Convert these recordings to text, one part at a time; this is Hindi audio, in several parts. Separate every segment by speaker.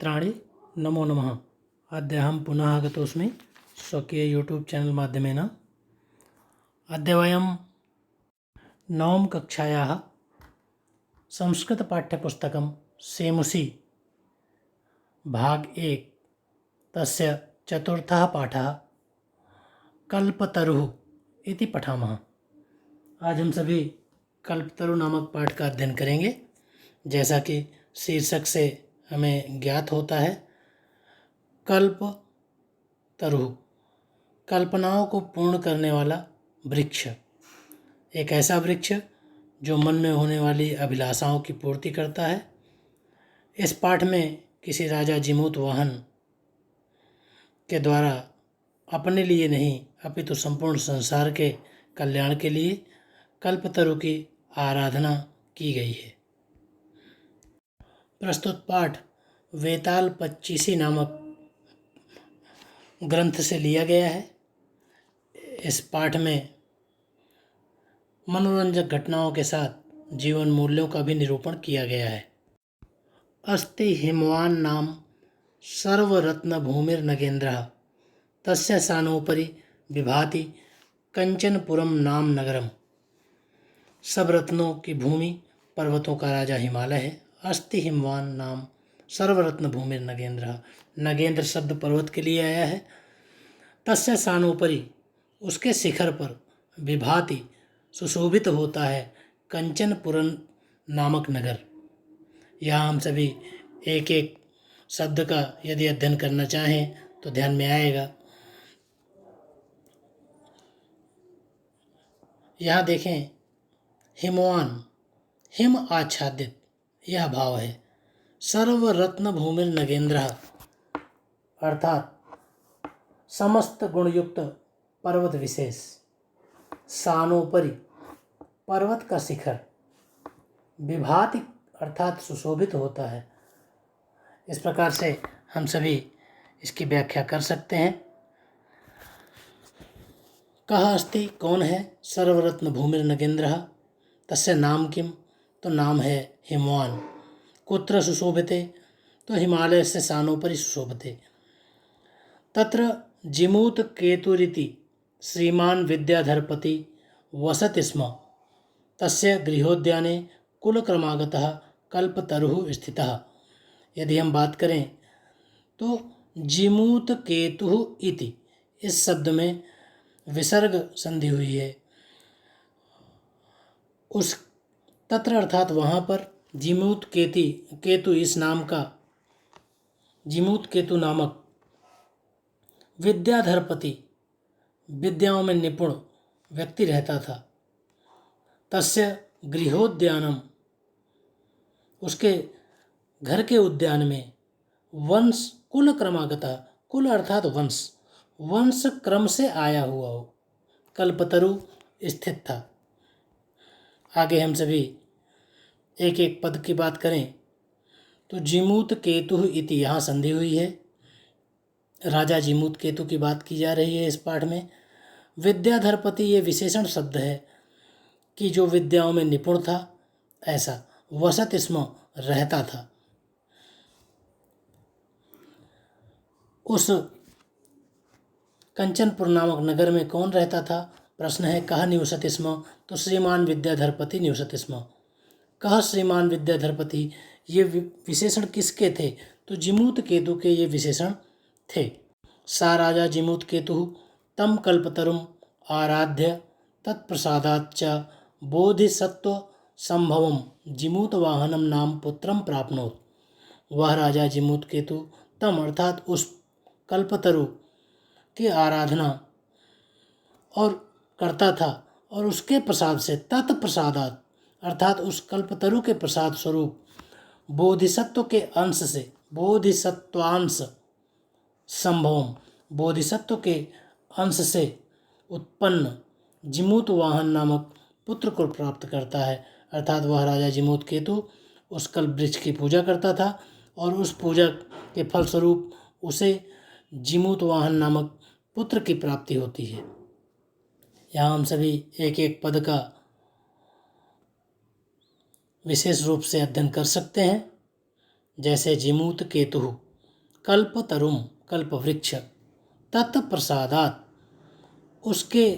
Speaker 1: मित्राणि नमो नमः। अद्य अहं पुनः आगतोऽस्मि स्वकीय यूट्यूब चैनल माध्यमेन। अद्य वयं नवमकक्षायाः संस्कृतपाठ्यपुस्तकं सेमुसि भाग 1 तस्य चतुर्थः पाठः कल्पतरुः इति पठामः। आज हम सभी कल्पतरु नामक पाठ का अध्ययन करेंगे। जैसा कि शीर्षक से हमें ज्ञात होता है, कल्पतरु कल्पनाओं को पूर्ण करने वाला वृक्ष, एक ऐसा वृक्ष जो मन में होने वाली अभिलाषाओं की पूर्ति करता है। इस पाठ में किसी राजा जीमूत वाहन के द्वारा अपने लिए नहीं अपितु संपूर्ण संसार के कल्याण के लिए कल्पतरु की आराधना की गई है। प्रस्तुत पाठ वेताल पच्चीसी नामक ग्रंथ से लिया गया है। इस पाठ में मनोरंजक घटनाओं के साथ जीवन मूल्यों का भी निरूपण किया गया है। अस्ति हिमवान नाम सर्वरत्न भूमिर्नगेन्द्रः तस्य सानोपरि विभाति कंचनपुरम नाम नगरम। सब रत्नों की भूमि, पर्वतों का राजा हिमालय है। अस्ति हिमवान नाम सर्वरत्न भूमिर्नगेन्द्रः, नगेंद्र शब्द पर्वत के लिए आया है। तस्य सानोपरि, उसके शिखर पर, विभाति, सुशोभित होता है, कंचनपुरम नामक नगर। यहाँ हम सभी एक एक शब्द का यदि अध्ययन करना चाहें तो ध्यान में आएगा। यहाँ देखें, हिमवान, हिम आच्छादित, यह भाव है। सर्वरत्न भूमिर नगेन्द्रः, अर्थात समस्त गुणयुक्त पर्वत विशेष। सानोपरि, पर्वत का शिखर। विभाति, अर्थात सुशोभित होता है। इस प्रकार से हम सभी इसकी व्याख्या कर सकते हैं। कः अस्ति, कौन है, सर्वरत्न भूमिर नगेन्द्रः, तस्य नाम किम, तो नाम है हिमवान। कुत्र सुशोभिते, तो हिमालय से सानोपरि सुशोभिते। तत्र जिमूत केतुरिति श्रीमान विद्याधरपति वसति स्म, तस्य गृहोद्याने कुलक्रमागतः कल्पतरुः स्थितः। यदि हम बात करें तो जिमूत केतुः इति, इस शब्द में विसर्ग संधि हुई है। उस तत्र अर्थात वहाँ पर, जिमूत केतु इस नाम का, जिमूत केतु नामक विद्याधरपति, विद्याओं में निपुण व्यक्ति रहता था। तस्य गृहोद्यानम, उसके घर के उद्यान में, वंश कुल क्रमागतः, कुल अर्थात वंश, वंश क्रम से आया हुआ हो, कल्पतरु स्थित था। आगे हम सभी एक एक पद की बात करें तो जिमूत केतु इति, यहाँ संधि हुई है। राजा जिमूत केतु की बात की जा रही है इस पाठ में। विद्याधरपति, ये विशेषण शब्द है कि जो विद्याओं में निपुण था, ऐसा। वसत स्म, रहता था। उस कंचनपुर नामक नगर में कौन रहता था, प्रश्न है। कह निवसति स्म, तो श्रीमान विद्याधरपति निवसति स्म। कह श्रीमान विद्याधरपति, ये विशेषण किसके थे, तो जिमूत केतु के ये विशेषण थे। सा राजा जिमूत केतु तम कल्पतरुम आराध्य तत्प्रसादाच्च बोधिसत्व संभवम जिमूत वाहनम नाम पुत्रम प्राप्नोत। वह राजा जिमूत केतु तम अर्थात उस कल्पतरु की आराधना और करता था, और उसके प्रसाद से, तत्प्रसादात अर्थात उस कल्पतरु के प्रसाद स्वरूप, बोधिसत्व के अंश से, बोधिसत्वांश संभवम, बोधिसत्व के अंश से उत्पन्न जिमूत वाहन नामक पुत्र को प्राप्त करता है। अर्थात वह राजा जिमूत केतु उस कल्प वृक्ष की पूजा करता था, और उस पूजा के फलस्वरूप उसे जिमूत वाहन नामक पुत्र की प्राप्ति होती है। यहाँ हम सभी एक एक पद का विशेष रूप से अध्ययन कर सकते हैं। जैसे जिमूत केतु, कल्पतरुम कल्पवृक्ष तत्प्रसादात उसके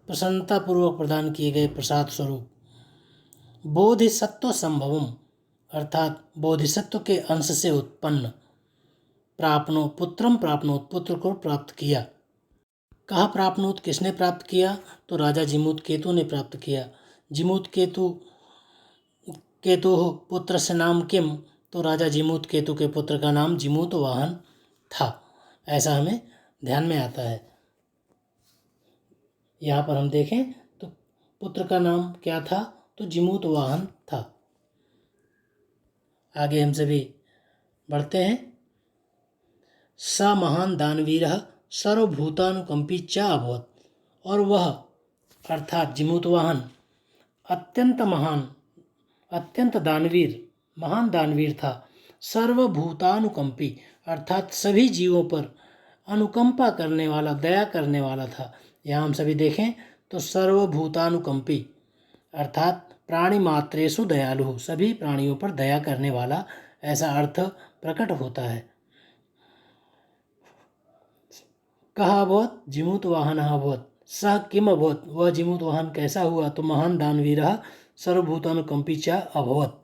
Speaker 1: प्रसन्नतापूर्वक प्रदान किए गए प्रसाद स्वरूप बोधिसत्व संभवम अर्थात बोधिसत्व के अंश से उत्पन्न प्राप्नो पुत्रम प्राप्नोत पुत्र को प्राप्त किया। कहाँ प्राप्नोत किसने प्राप्त किया? तो राजा जिमूत केतु ने प्राप्त किया। जिमूत केतु पुत्र से नाम किम, तो राजा जिमूत केतु के पुत्र का नाम जिमूत वाहन था। ऐसा हमें ध्यान में आता है। यहाँ पर हम देखें तो पुत्र का नाम क्या था? तो जिमूत वाहन था। आगे हम सभी बढ़ते हैं। स महान दानवीर सर्वभूतानुकंपी च अभवत, और वह अर्थात जिमूत वाहन अत्यंत महान अत्यंत दानवीर महान दानवीर था। सर्वभूतानुकंपी अर्थात सभी जीवों पर अनुकंपा करने वाला दया करने वाला था। यहाँ हम सभी देखें तो सर्वभूतानुकंपी अर्थात प्राणी मात्रेषु दयालु, सभी प्राणियों पर दया करने वाला, ऐसा अर्थ प्रकट होता है। कहा अभवत? जिमूत वाहन अभवत। सह किम अभवत? वह जिमूत वाहन कैसा हुआ? तो महान दानवीर सर्वभूतानुकंपी च अभवत।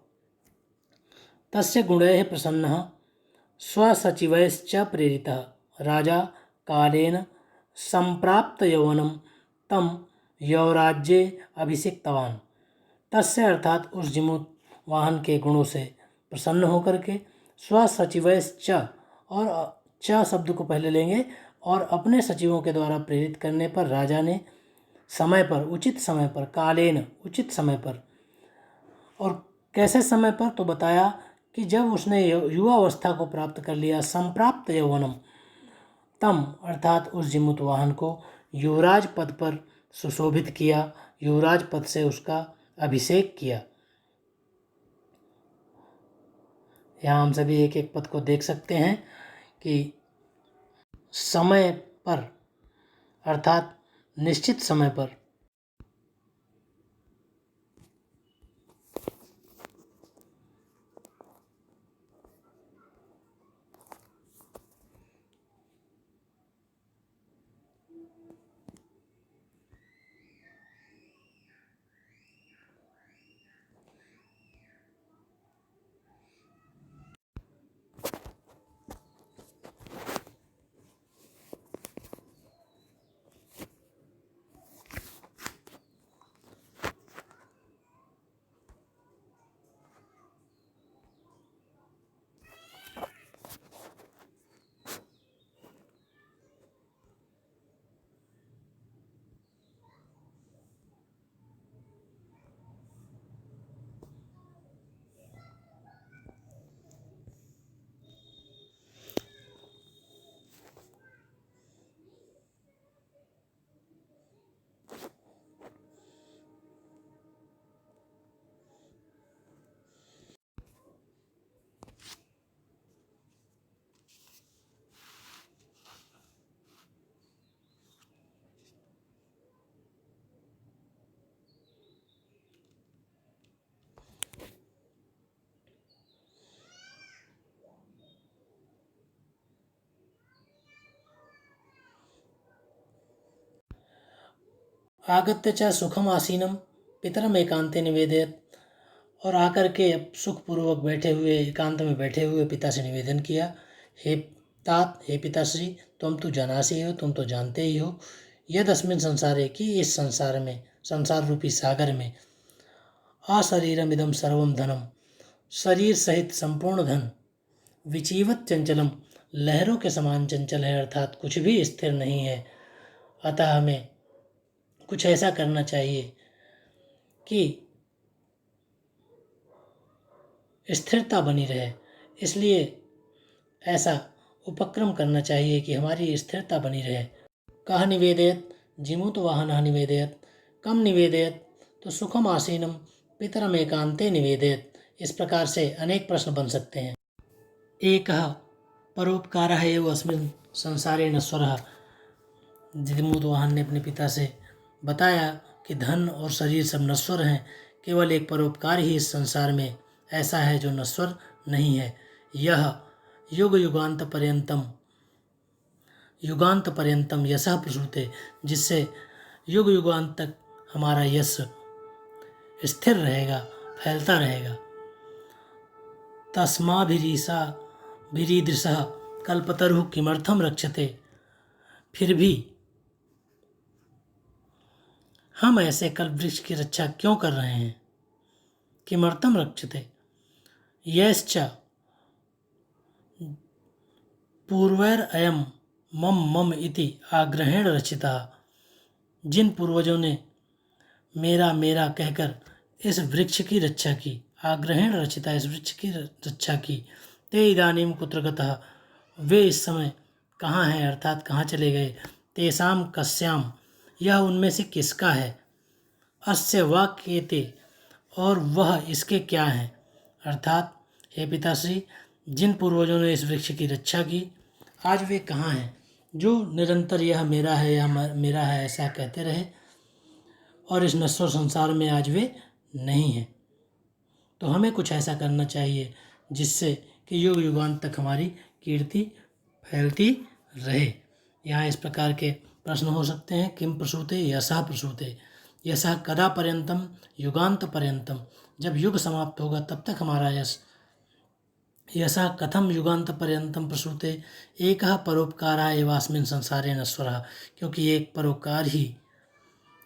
Speaker 1: तस्य गुणैः प्रसन्नः स्वसचिवैश्च प्रेरितः राजा कालेन संप्राप्त यौवनम तम यौराज्ये अभिषिक्तवान। तस्य अर्थात उस जिमूत वाहन के गुणों से प्रसन्न होकर के स्वसचिवैश्च, और च शब्द को पहले लेंगे, और अपने सचिवों के द्वारा प्रेरित करने पर राजा ने समय पर, उचित समय पर, कालेन उचित समय पर, और कैसे समय पर? तो बताया कि जब उसने युवा अवस्था को प्राप्त कर लिया, संप्राप्त यौवनम, तम अर्थात उस जिमूत वाहन को युवराज पद पर सुशोभित किया, युवराज पद से उसका अभिषेक किया। यहाँ हम सभी एक एक पद को देख सकते हैं कि समय पर अर्थात निश्चित समय पर। आगत्य च सुखम आसीनम पितरम एकांते निवेदयत, और आकर के अब सुखपूर्वक बैठे हुए, एकांत में बैठे हुए पिता से निवेदन किया, हे तात, हे पिताश्री, तुम तो जनासी हो, तुम तो जानते ही हो, यद अस्मिन संसारे, कि इस संसार में, संसार रूपी सागर में, अशरीरम इदम सर्वम धनम, शरीर सहित संपूर्ण धन, विचीवत चंचलम, लहरों के समान चंचल है, अर्थात कुछ भी स्थिर नहीं है। अतः हमें कुछ ऐसा करना चाहिए कि स्थिरता बनी रहे, इसलिए ऐसा उपक्रम करना चाहिए कि हमारी स्थिरता बनी रहे। कह निवेदयत? जिमूत वाहन निवेदयत। कम निवेदयत? तो सुखम आसीनम पितरम एकांते निवेदयत। इस प्रकार से अनेक प्रश्न बन सकते हैं। एकः परोपकारः एव अस्मिन् संसारे नश्वरः। जिमूत वाहन ने अपने पिता से बताया कि धन और शरीर सब नश्वर हैं, केवल एक परोपकार ही इस संसार में ऐसा है जो नश्वर नहीं है। युग युगांत पर्यंतम यशः प्रसूते, जिससे युग युगांत तक हमारा यश स्थिर रहेगा, फैलता रहेगा। तस्माभिरीदृशः कल्पतरुः किमर्थम रक्षते, फिर भी हम ऐसे कल्पवृक्ष की रक्षा क्यों कर रहे हैं। किमर्थम रक्षते यश्च पूर्वैरयं मम मम इति आग्रहेण रचिता, जिन पूर्वजों ने मेरा मेरा कहकर इस वृक्ष की रक्षा की, आग्रहेण रचिता, इस वृक्ष की रक्षा की, ते इदानीं कुत्र गतः, वे इस समय कहाँ हैं, अर्थात कहाँ चले गए। तेषां कस्याम, यह उनमें से किसका है। अस्य वाक्येते, और वह इसके क्या हैं, अर्थात हे पिताश्री, जिन पूर्वजों ने इस वृक्ष की रक्षा की, आज वे कहाँ हैं, जो निरंतर यह मेरा है, यह मेरा है ऐसा कहते रहे, और इस नश्वर संसार में आज वे नहीं हैं। तो हमें कुछ ऐसा करना चाहिए जिससे कि युग युगांत तक हमारी कीर्ति फैलती रहे। यहाँ इस प्रकार के प्रश्न हो सकते हैं। किम प्रसूते, यशः प्रसूते, यशः कदा पर्यंतम, युगांत पर्यंतम, जब युग समाप्त होगा तब तक हमारा यश। यशः कथम युगांत पर्यंतम प्रसूते, एकः परोपकाराय एवास्मिन् संसारे नश्वरः, क्योंकि एक परोपकार ही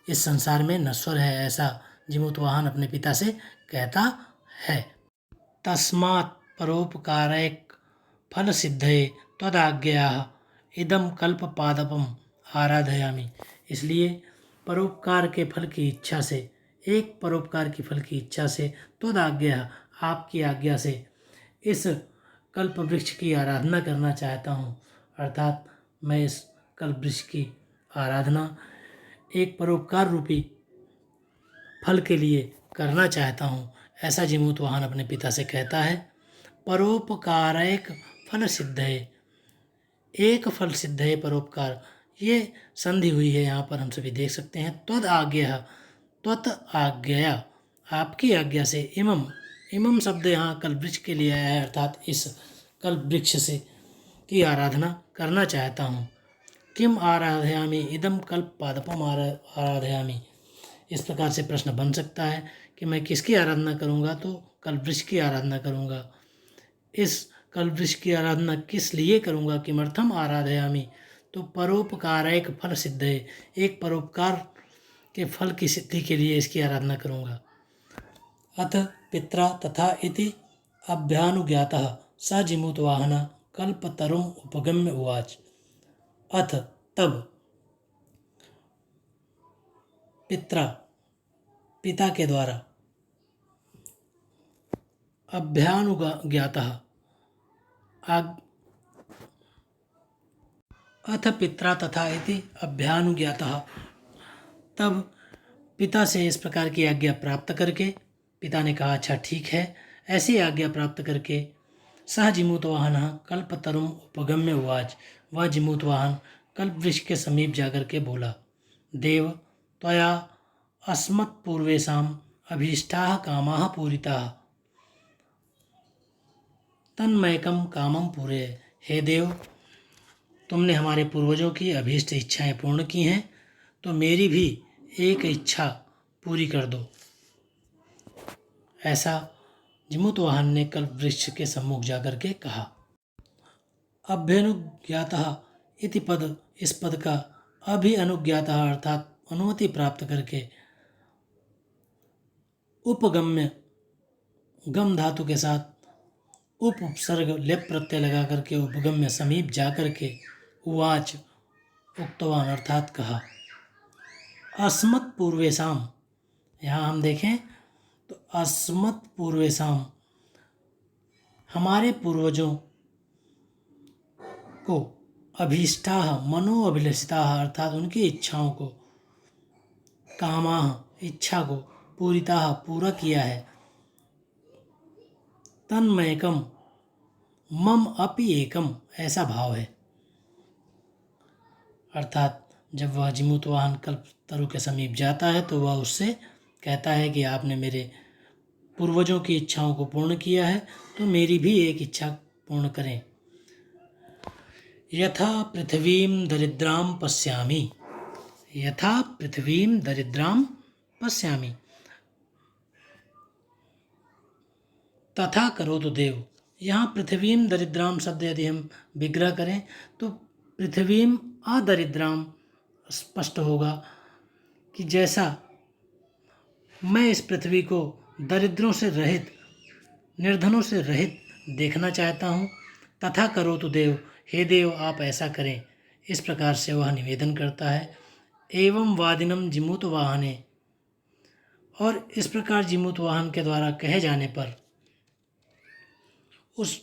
Speaker 1: इस संसार में नश्वर है, ऐसा जिमूतवाहन अपने पिता से कहता है। तस्मात् परोपकारैक फल सिद्धये त्वदाज्ञया इदम कल्पपादपम आराधयामि, इसलिए परोपकार के फल की इच्छा से, एक परोपकार की फल की इच्छा से, त्वदाज्ञया, आपकी आज्ञा से इस कल्प वृक्ष की आराधना करना चाहता हूँ। अर्थात मैं इस कल्प वृक्ष की आराधना एक परोपकार रूपी फल के लिए करना चाहता हूँ, ऐसा जिमूतवाहन अपने पिता से कहता है। परोपकारैक फल सिद्धये, एक फल सिद्ध है परोपकार, ये संधि हुई है यहाँ पर हम सभी देख सकते हैं। त्वद आज्ञा, त्वत आज्ञया, आपकी आज्ञा से, इमम शब्द यहाँ कल्प वृक्ष के लिए आया है, अर्थात इस कल्प वृक्ष से की आराधना करना चाहता हूँ। किम आराधयामि, इदम कल्प पादपम आराधयामि, इस प्रकार से प्रश्न बन सकता है कि मैं किसकी आराधना करूँगा, तो कल्प वृक्ष की आराधना करूँगा। इस कल्प वृक्ष की आराधना किस लिए करूँगा, किमर्थम आराधयामि, तो परोपकारैक फल सिद्ध है, एक परोपकार के फल की सिद्धि के लिए इसकी आराधना करूँगा। अथ पित्रा तथा इति अभ्यानुज्ञातः स जिमूतवाहन कल्पतरुम उपगम्य उवाच। अथ तब, पित्रा पिता के द्वारा, अभ्यानुज्ञातः अथ पित्रा तथा इति अभ्यानुज्ञातः, तब पिता से इस प्रकार की आज्ञा प्राप्त करके, पिता ने कहा अच्छा ठीक है, ऐसी आज्ञा प्राप्त करके सह जिमूतवाहन कल्पतरुम उपगम्य उवाच, वह जिमूतवाहन कल्प वृक्ष के समीप जाकर के बोला, देव त्वया अस्मत्पूर्वेषाम् अभीष्टाः कामाः पूरिताः तन्मयकम कामम पूरे, हे देव, तुमने हमारे पूर्वजों की अभीष्ट इच्छाएं पूर्ण की हैं, तो मेरी भी एक इच्छा पूरी कर दो। ऐसा जिमूतवाहन ने कल्प वृक्ष के सम्मुख जाकर के कहा। अभ्यनुज्ञातः इति पद, इस पद का अभि अनुज्ञातः अर्थात अनुमति प्राप्त करके, उपगम्य, गम धातु के साथ उप उपसर्ग लेप प्रत्यय लगा करके उपगम्य, समीप जा करके, उवाच, उक्तवान अर्थात कहा। अस्मत् पूर्वेशाम, यहाँ हम देखें तो अस्मत् पूर्वेशाम, हमारे पूर्वजों को, अभीष्टा मनोअभिलषिता अर्थात उनकी इच्छाओं को, कामाः इच्छा को, पूरिता पूरा किया है, तन्मयकम मम अपि एकम, ऐसा भाव है। अर्थात जब वह जिमूतवाहन कल्पतरु के समीप जाता है तो वह उससे कहता है कि आपने मेरे पूर्वजों की इच्छाओं को पूर्ण किया है, तो मेरी भी एक इच्छा पूर्ण करें। यथा पृथिवीं दरिद्रां पश्यामि, यथा पृथिवीं दरिद्रां पश्यामि तथा करोतु देव। यहाँ पृथ्वीं दरिद्राम शब्द यदि हम विग्रह करें तो पृथ्वीं अदरिद्राम स्पष्ट होगा कि जैसा मैं इस पृथ्वी को दरिद्रों से रहित, निर्धनों से रहित देखना चाहता हूँ, तथा करोतु देव, हे देव आप ऐसा करें, इस प्रकार से वह निवेदन करता है। एवं वादिनम जिमूत वाहने, और इस प्रकार जिमूत वाहन के द्वारा कहे जाने पर उस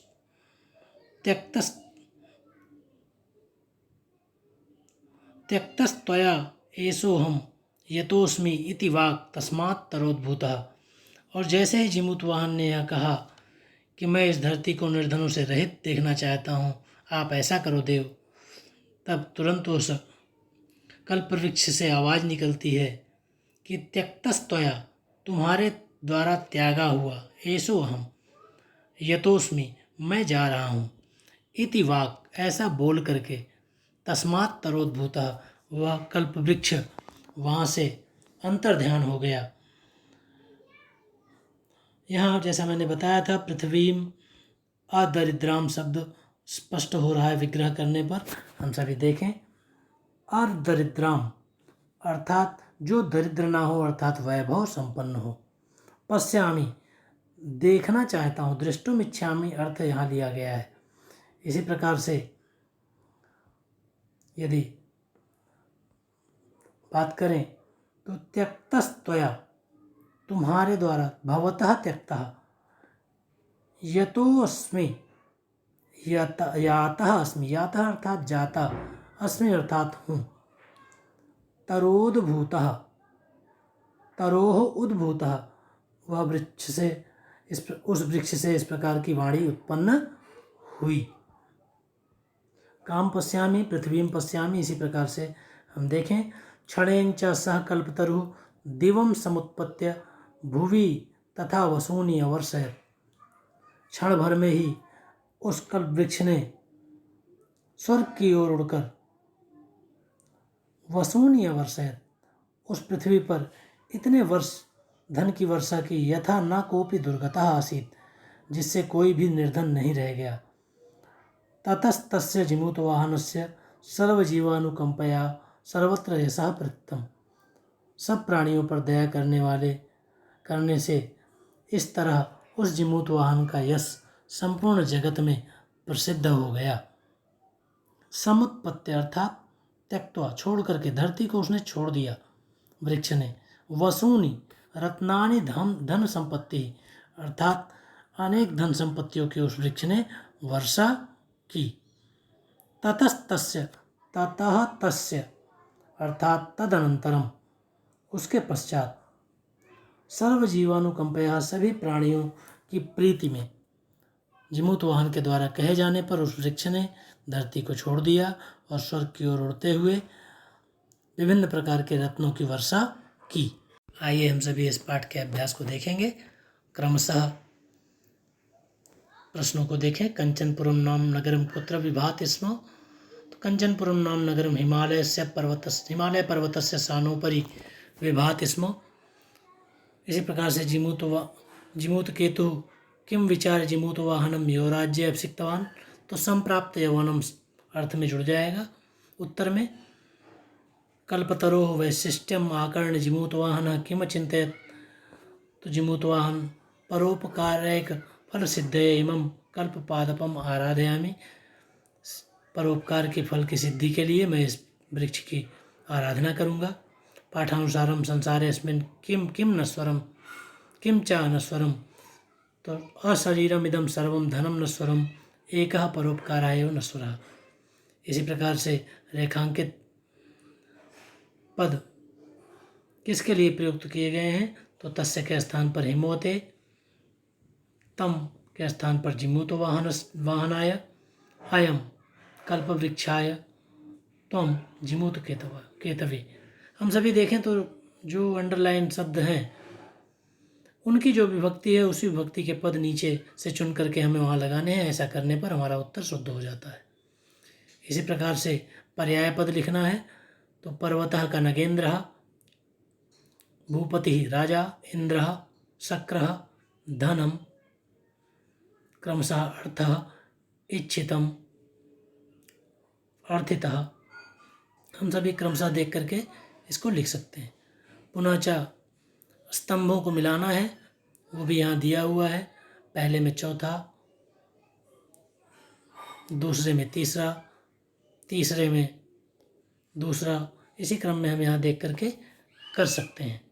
Speaker 1: त्यक्तस्त्वया एषोऽहं यतोऽस्मि इति वाक् तस्मात् तरोद्भूतः। और जैसे ही जिमूत वाहन ने यह कहा कि मैं इस धरती को निर्धनों से रहित देखना चाहता हूँ, आप ऐसा करो देव, तब तुरंत उस कल्पवृक्ष से आवाज़ निकलती है कि त्यक्तस्त्वया, तुम्हारे द्वारा त्यागा हुआ, एषोऽहं यतोस्मि, मैं जा रहा हूँ, इति वाक्, ऐसा बोल करके, तस्मात् तरोद्भूतः, वह कल्पवृक्ष वहाँ से अंतर्ध्यान हो गया। यहाँ जैसा मैंने बताया था पृथ्वीम अदरिद्राम शब्द स्पष्ट हो रहा है विग्रह करने पर। हम सभी देखें, अदरिद्राम अर्थात जो दरिद्र ना हो, अर्थात वैभव संपन्न हो। पश्यामि देखना चाहता हूँ, दृष्टुम इच्छामि अर्थ यहाँ लिया गया है। इसी प्रकार से यदि बात करें तो त्यक्तस्त्वया, तुम्हारे द्वारा, भवतः त्यक्तः, यतोऽस्मि, यातः अस्मि, यातः अर्थात जाता, अस्मि अर्थात हूँ, तरोद्भूतः, तरोः उद्भूतः, वह वृक्ष से उस वृक्ष से इस प्रकार की वाणी उत्पन्न हुई। काम पश्यामि, पृथ्वीं पश्यामि, इसी प्रकार से हम देखें, क्षणेंच सह कल्पतरु दिवं समुत्पत्य भुवि तथा वसूनि अवर्षयत्। क्षण भर में ही उस कल्प वृक्ष ने स्वर्ग की ओर उड़कर वसूनि अवर्षयत्, उस पृथ्वी पर इतने वर्ष धन की वर्षा की, यथा न कोपि दुर्गतः आसीत्, जिससे कोई भी निर्धन नहीं रह गया। ततस्तस्य जिमूतवाहनस्य सर्वजीवानुकंपया सर्वत्र यशः प्रतीतम्। सब प्राणियों पर दया करने से इस तरह उस जिमूतवाहन का यश संपूर्ण जगत में प्रसिद्ध हो गया। समुत्पत्ति अर्थात त्यक्त्वा, छोड़ करके, धरती को उसने छोड़ दिया वृक्ष ने। वसूनि रत्नानि धन संपत्ति, अर्थात अनेक धन संपत्तियों की उस वृक्ष ने वर्षा की। ततस्तस्य, ततः तस्य अर्थात तदनंतरम, उसके पश्चात, सर्वजीवानुकंपया, सभी प्राणियों की प्रीति में, जिमूत वाहन के द्वारा कहे जाने पर उस वृक्ष ने धरती को छोड़ दिया और स्वर्ग की ओर उड़ते हुए विभिन्न प्रकार के रत्नों की वर्षा की। आइए हम सभी इस पाठ के अभ्यास को देखेंगे। क्रमशः प्रश्नों को देखें। कंचनपुरम नाम नगरम कुत्र विभाति स्म? तो कंचनपुरम नाम नगरम हिमालय पर्वतस्य सानोपरि विभाति स्म। इसी प्रकार से जिमूत केतु किम विचार जिमूत वाहनम यो राज्य अभिषिक्तवान, तो संप्राप्त यौवनम अर्थ में जुड़ जाएगा उत्तर में। कल्पतरो वैशिष्ट्यम आकर्ण जिमूत वाहन किम चिंतित, तो जिमूत वाहन परोपकारक फल सिद्धे इमं कल्प पादपम आराधयामि, परोपकार के फल की सिद्धि के लिए मैं इस वृक्ष की आराधना करूँगा। पाठानुसारम संसारे अस्मिन् किम किम नश्वरम किम च नश्वरम, तो अशरीरम इदम सर्वम धनम नश्वरम एकः परोपकाराय एव नश्वरः। इसी प्रकार से रेखांकित पद किसके लिए प्रयुक्त किए गए हैं, तो तस्य के स्थान पर हिमवते, तम के स्थान पर जिमूत वाहनाय, अयम कल्पवृक्षाय, त्वम जिमूत केतवे। हम सभी देखें तो जो अंडरलाइन शब्द हैं उनकी जो विभक्ति है उसी विभक्ति के पद नीचे से चुन करके हमें वहाँ लगाने हैं। ऐसा करने पर हमारा उत्तर शुद्ध हो जाता है। इसी प्रकार से पर्याय पद लिखना है तो पर्वतः का नगेन्द्रः, भूपतिः राजा, इंद्रः, शक्रः, धनम, क्रमशः अर्थः, इच्छितम, अर्थितः। हम सभी क्रमशः देख करके इसको लिख सकते हैं। पुनः स्तंभों को मिलाना है, वो भी यहाँ दिया हुआ है। पहले में चौथा, दूसरे में तीसरा, तीसरे में दूसरा, इसी क्रम में हम यहाँ देख करके कर सकते हैं।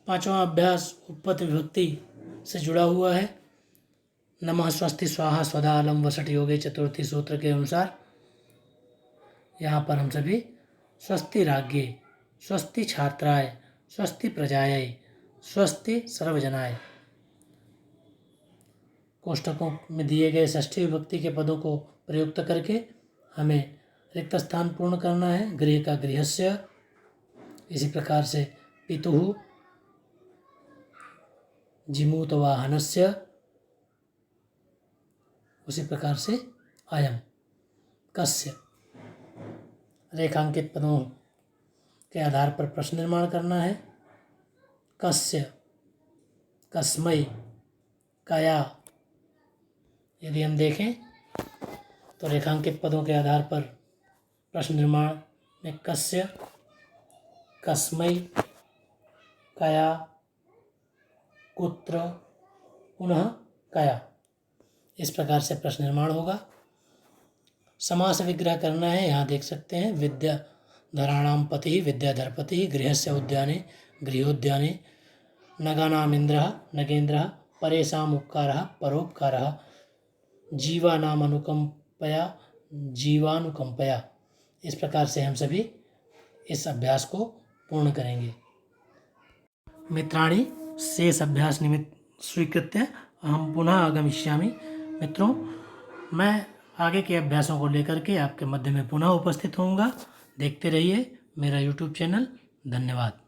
Speaker 1: पांचवा अभ्यास उपपद विभक्ति से जुड़ा हुआ है। नमः स्वस्ति स्वाहा स्वधा अलम वसट योगे चतुर्थी सूत्र के अनुसार यहाँ पर हम सभी स्वस्ति राज्ञे, स्वस्ति छात्राय, स्वस्ति प्रजायै, स्वस्ति सर्वजनाय कोष्ठकों में दिए गए षष्ठी विभक्ति के पदों को प्रयुक्त करके हमें रिक्त स्थान पूर्ण करना है। गृह का गृहस्य, इसी प्रकार से पितुः, जिमूत वाहनस्य, उसी प्रकार से अयम, कस्य। रेखांकित पदों के आधार पर प्रश्न निर्माण करना है। कस्य, कस्मै, कया। यदि हम देखें तो रेखांकित पदों के आधार पर प्रश्न निर्माण में कस्य, कस्मै, कया, कुत्र, पुनः कया, इस प्रकार से प्रश्न निर्माण होगा। समास विग्रह करना है, यहाँ देख सकते हैं। विद्याधराणां पतिः विद्याधरपतिः, गृहस्य उद्याने गृहोद्याने, नगानाम् इन्द्रः नगेन्द्रः, परेषाम् उपकारः परोपकारः, जीवानाम् अनुकंपया जीवानुकंपया। इस प्रकार से हम सभी इस अभ्यास को पूर्ण करेंगे। मित्राणि, शेष अभ्यास निमित्त स्वीकृत्य अहं पुनः आगमिष्यामि। मित्रों, मैं आगे के अभ्यासों को लेकर के आपके मध्य में पुनः उपस्थित होऊंगा। देखते रहिए मेरा YouTube चैनल। धन्यवाद।